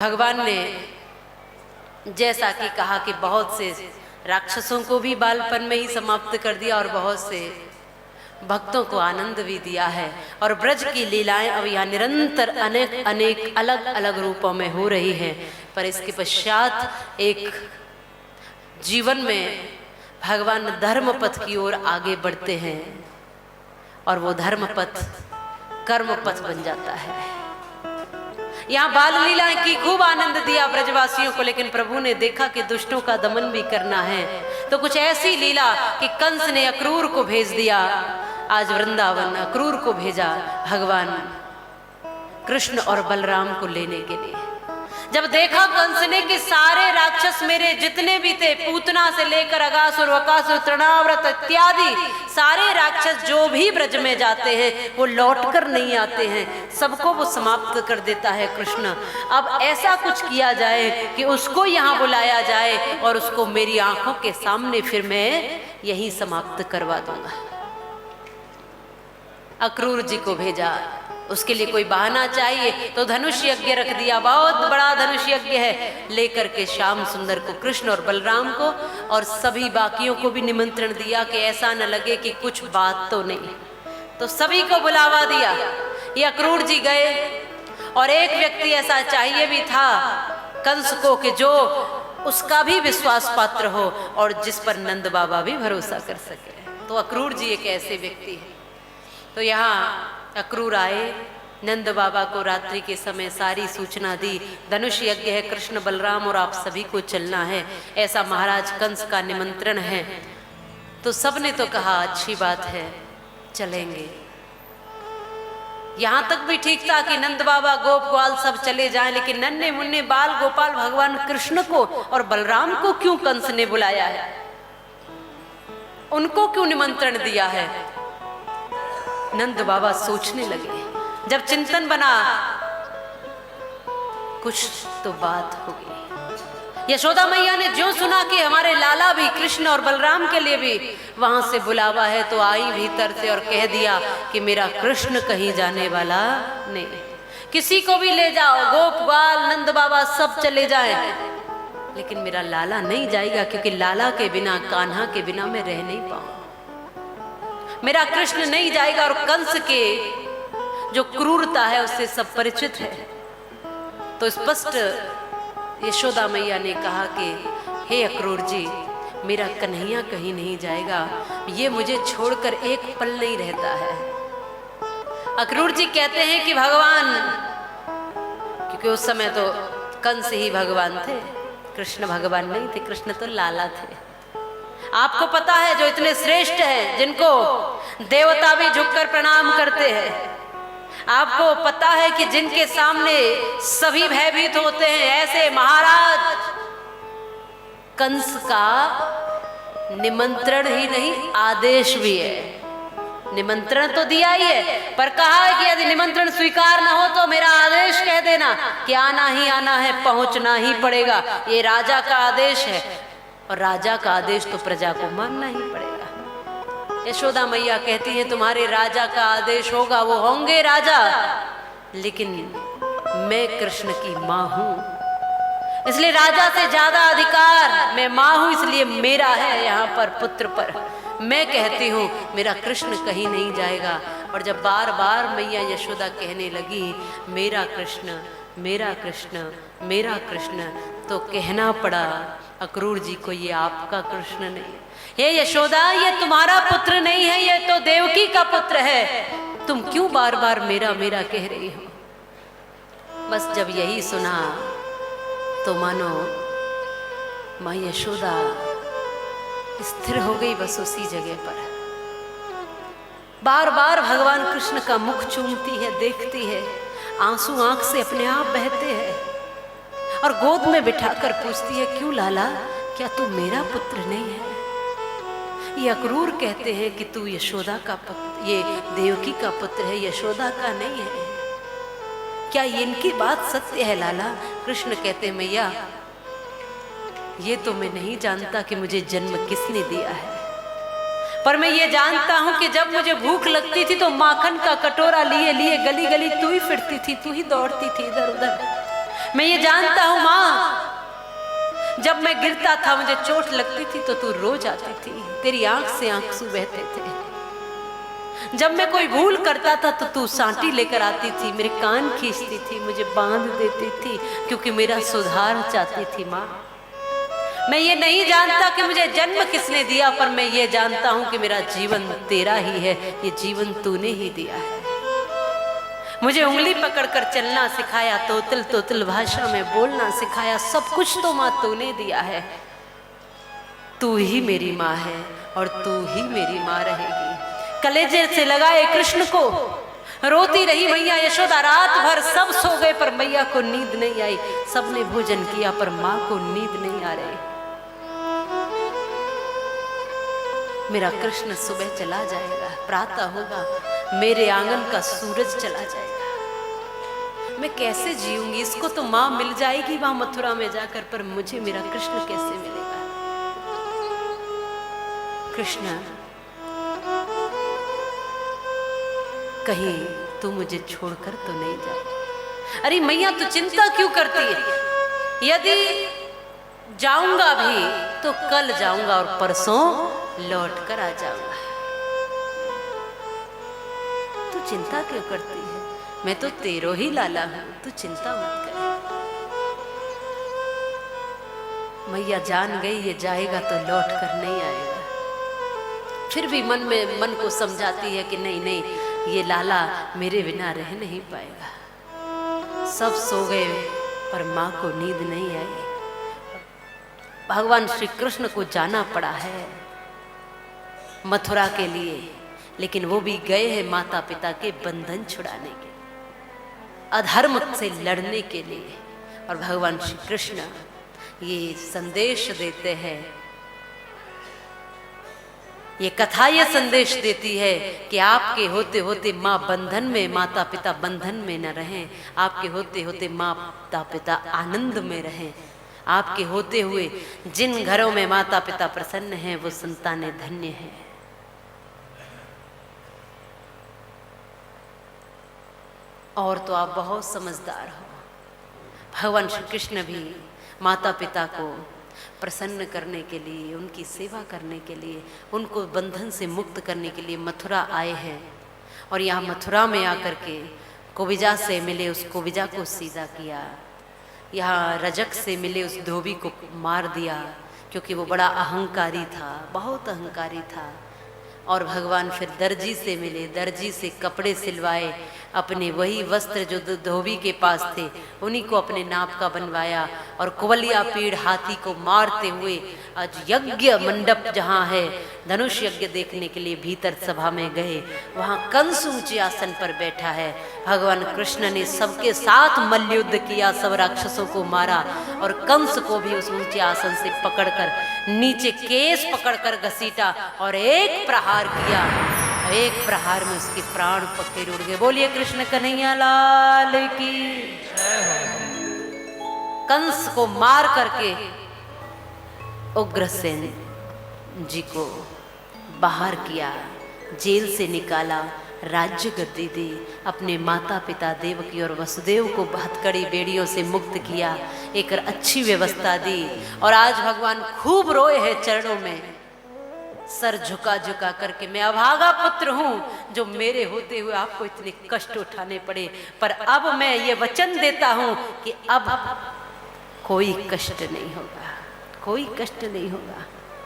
भगवान ने जैसा कि कहा कि बहुत से राक्षसों को भी बालपन में ही समाप्त कर दिया और बहुत से भक्तों को आनंद भी दिया है। और ब्रज की लीलाएं अब यहाँ निरंतर अनेक अनेक अलग अलग रूपों में हो रही हैं। पर इसके पश्चात एक जीवन में भगवान धर्म पथ की ओर आगे बढ़ते हैं और वो धर्म पथ कर्म पथ बन जाता है। यहाँ बाल लीला की खूब आनंद दिया ब्रजवासियों को, लेकिन प्रभु ने देखा कि दुष्टों का दमन भी करना है, तो कुछ ऐसी लीला कि कंस ने अक्रूर को भेज दिया। आज वृंदावन अक्रूर को भेजा भगवान कृष्ण और बलराम को लेने के लिए। जब देखा कंस ने कि सारे राक्षस मेरे जितने भी थे, पूतना से लेकर अगासुर वकासुर तृणाव्रत इत्यादि सारे राक्षस जो भी ब्रज में जाते हैं वो लौटकर नहीं आते हैं, सबको वो समाप्त कर देता है कृष्ण। अब ऐसा कुछ किया जाए कि उसको यहाँ बुलाया जाए और उसको मेरी आंखों के सामने फिर मैं यही समाप्त करवा दूंगा। अक्रूर जी को भेजा, उसके लिए कोई बहाना चाहिए, तो धनुष यज्ञ रख दिया। बहुत बड़ा धनुष यज्ञ है। लेकर के श्याम सुंदर को, कृष्ण और बलराम को और सभी बाकियों को भी निमंत्रण दिया कि ऐसा न लगे कि कुछ बात तो नहीं। तो सभी को बुलावा दिया। ये अक्रूर जी गए और एक व्यक्ति ऐसा चाहिए भी था कंस को कि जो उसका भी विश्वास पात्र हो और जिस पर नंद बाबा भी भरोसा कर सके। तो अक्रूर जी एक ऐसे व्यक्ति है। तो यहाँ अक्रूर आए, नंद बाबा को रात्रि के समय सारी सूचना दी, धनुष यज्ञ है, कृष्ण बलराम और आप सभी को चलना है, ऐसा महाराज कंस का निमंत्रण है। तो सबने तो कहा अच्छी बात है, चलेंगे। यहाँ तक भी ठीक था कि नंद बाबा गोप ग्वाल सब चले जाएं, लेकिन नन्हे मुन्ने बाल गोपाल भगवान कृष्ण को और बलराम को क्यों कंस ने बुलाया है, उनको क्यों निमंत्रण दिया है? नंद बाबा सोचने लगे। जब चिंतन बना, कुछ तो बात होगी। यशोदा मैया ने जो सुना कि हमारे लाला भी कृष्ण और बलराम के लिए भी वहां से बुलावा है, तो आई भीतर से और कह दिया कि मेरा कृष्ण कहीं जाने वाला नहीं, किसी को भी ले जाओ, गोप ग्वाल नंद बाबा सब चले जाएं, लेकिन मेरा लाला नहीं जाएगा, क्योंकि लाला के बिना, कान्हा के बिना मैं रह नहीं पाऊं। मेरा कृष्ण नहीं जाएगा। और कंस के जो क्रूरता है उससे सब परिचित है। तो स्पष्ट यशोदा मैया ने कहा कि हे अक्रूर जी, मेरा कन्हैया कहीं नहीं जाएगा, ये मुझे छोड़कर एक पल नहीं रहता है। अक्रूर जी कहते हैं कि भगवान, क्योंकि उस समय तो कंस ही भगवान थे, कृष्ण भगवान नहीं थे, कृष्ण तो लाला थे। आपको पता है जो इतने श्रेष्ठ हैं, जिनको देवता भी झुककर प्रणाम करते हैं, आपको पता है कि जिनके सामने सभी भयभीत होते हैं, ऐसे महाराज कंस का निमंत्रण ही नहीं आदेश भी है। निमंत्रण तो दिया ही है, पर कहा है कि यदि निमंत्रण स्वीकार न हो तो मेरा आदेश कह देना कि आना ही आना है, पहुंचना ही पड़ेगा। ये राजा का आदेश है और राजा का आदेश तो प्रजा को मानना ही पड़ेगा। यशोदा मैया कहती है तुम्हारे राजा का आदेश होगा, वो होंगे राजा, लेकिन मैं कृष्ण की माँ हूं, इसलिए राजा से ज्यादा अधिकार मैं माँ हूं, इसलिए मेरा है यहाँ पर पुत्र पर। मैं कहती हूँ मेरा कृष्ण कहीं नहीं जाएगा। और जब बार बार मैया यशोदा कहने लगी मेरा कृष्ण मेरा कृष्ण मेरा कृष्ण, तो कहना पड़ा अक्रूर जी को ये आपका कृष्ण नहीं, ये यशोदा ये तुम्हारा पुत्र नहीं है, ये तो देवकी का पुत्र है, तुम क्यों बार बार मेरा मेरा कह रही हो? बस जब यही सुना तो मानो माँ यशोदा स्थिर हो गई बस उसी जगह पर। बार बार भगवान कृष्ण का मुख चूमती है, देखती है, आंसू आंख से अपने आप बहते हैं और गोद में बिठाकर पूछती है क्यों लाला, क्या तू मेरा पुत्र नहीं है? ये अक्रूर कहते हैं कि तू यशोदा का पुत्र, ये देवकी का पुत्र है, यशोदा का नहीं है। क्या इनकी बात सत्य है लाला? कृष्ण कहते हैं मैया ये तो मैं नहीं जानता कि मुझे जन्म किसने दिया है, पर मैं ये जानता हूं कि जब मुझे भूख लगती थी तो माखन का कटोरा लिए लिए गली गली तू ही फिरती थी, तू ही दौड़ती थी इधर उधर। मैं ये जानता हूं माँ, जब मैं गिरता था मुझे चोट लगती थी तो तू रो जाती थी, तेरी आंख से आंसू बहते थे। जब मैं कोई भूल करता था तो तू सांटी लेकर आती थी, मेरे कान खींचती थी, मुझे बांध देती थी, क्योंकि मेरा सुधार चाहती थी माँ। मैं ये नहीं जानता कि मुझे जन्म किसने दिया, पर मैं ये जानता हूं कि मेरा जीवन तेरा ही है, ये जीवन तूने ही दिया है। मुझे उंगली पकड़कर चलना सिखाया, तोतल तोतल भाषा में बोलना सिखाया, सब कुछ तो माँ तूने दिया है। तू ही मेरी माँ है और तू ही मेरी माँ रहेगी। कलेजे से लगाए कृष्ण को रोती रही मैया यशोदा, रात भर सब सो गए पर मैया को नींद नहीं आई। सबने भोजन किया पर माँ को नींद नहीं आ रही। मेरा कृष्ण सुबह चला जाएगा, प्रातः होगा, मेरे आंगन का सूरज चला जाएगा। मैं कैसे जीऊंगी? इसको तो माँ मिल जाएगी वहां मथुरा में जाकर, पर मुझे मेरा कृष्ण कैसे मिलेगा? कृष्ण, कहीं तू मुझे छोड़कर तो नहीं जा। अरे मैया तू चिंता क्यों करती है? यदि जाऊंगा भी तो कल जाऊंगा और परसों लौट कर आ जाऊंगा। तू चिंता क्यों करती है? मैं तो तेरो ही लाला हूं, तू चिंता मत कर। मैया जान गई ये जाएगा तो लौट कर नहीं आएगा। फिर भी मन को समझाती है कि नहीं नहीं, ये लाला मेरे बिना रह नहीं पाएगा। सब सो गए पर माँ को नींद नहीं आई। भगवान श्री कृष्ण को जाना पड़ा है मथुरा के लिए, लेकिन वो भी गए हैं माता पिता के बंधन छुड़ाने के, अधर्म से लड़ने के लिए। और भगवान श्री कृष्ण ये संदेश देते हैं, ये कथा ये संदेश देती है कि आपके होते होते माँ बंधन में, माता पिता बंधन में न रहें। आपके होते होते माता पिता आनंद में रहें। आपके होते हुए जिन घरों में माता पिता प्रसन्न हैं वो संतानें धन्य हैं। और तो आप बहुत समझदार हो। भगवान श्री कृष्ण भी माता पिता को प्रसन्न करने के लिए, उनकी सेवा करने के लिए, उनको बंधन से मुक्त करने के लिए मथुरा आए हैं। और यहाँ मथुरा में आकर के कोबिजा से मिले, उस कोबिजा को सीधा किया। यहाँ रजक से मिले, उस धोबी को मार दिया, क्योंकि वो बड़ा अहंकारी था, बहुत अहंकारी था। और भगवान फिर दर्जी से मिले, दर्जी से कपड़े सिलवाए, अपने वही वस्त्र जो धोबी के पास थे उन्हीं को अपने नाप का बनवाया। और कुवलिया पीड़ हाथी को मारते हुए आज यज्ञ मंडप जहाँ है, धनुष यज्ञ देखने के लिए भीतर सभा में गए। वहाँ कंस ऊंचे आसन पर बैठा है। भगवान कृष्ण ने सबके साथ मल्लयुद्ध किया, सब राक्षसों को मारा और कंस को भी उस ऊंचे आसन से पकड़कर नीचे केस पकड़कर घसीटा और एक प्रहार किया। एक प्रहार में उसके प्राण पखेर उड़ गए। बोलिए कृष्ण कन्हैया लाल की। कंस को मार करके उग्रसेन जी को बाहर किया, जेल से निकाला, राज्य गद्दी दी, अपने माता पिता देवकी और वसुदेव को हथकड़ी बेड़ियों से मुक्त किया, एक अच्छी व्यवस्था दी। और आज भगवान खूब रोए हैं चरणों में, सर झुका झुका करके, मैं अभागा पुत्र हूं जो मेरे होते हुए आपको इतने कष्ट उठाने पड़े, पर अब मैं ये वचन देता हूं कि अब कोई कष्ट नहीं होगा, कोई कष्ट नहीं होगा।